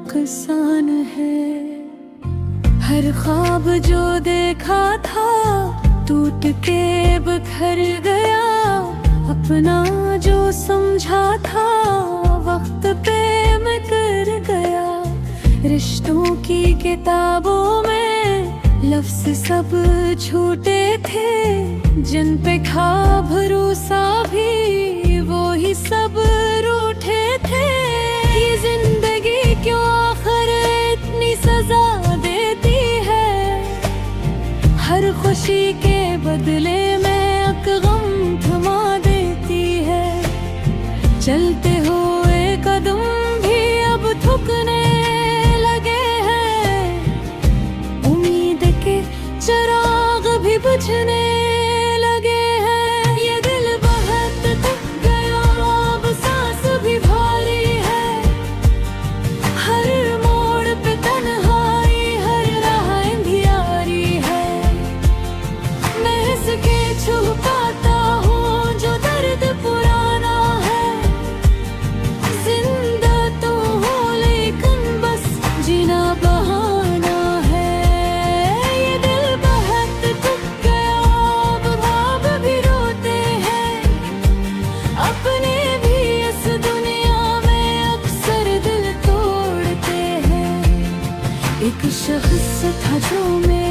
नुकसान है। हर ख्वाब जो देखा था टूट के बिखर गया, अपना जो समझा था वक्त पे मैं कर गया। रिश्तों की किताबों में लफ्ज़ सब छूटे थे, जिन पे था भरोसा भी वो ही सब रूठे थे। ये जिंदगी क्यों आखिर इतनी सजा देती है, हर खुशी के बदले में एक गम थमा देती है। चलते हुए कदम भी अब थकने लगे हैं, उम्मीद के चिराग भी बुझने लगे हैं। ये दिल बहुत थक गया, अब सांस भी भारी है। हर मोड़ पे तन्हाई, हर राह अंधियारी है। मैं इसके छुपाता हूँ जो दर्द पुराना है। जिंदा तो हूँ लेकिन बस जीना बहाना है। ये दिल बहुत थक गया, अब ख्वाब भी रोते हैं। अपने भी इस दुनिया में अक्सर दिल तोड़ते हैं। एक शख्स था जो मेरा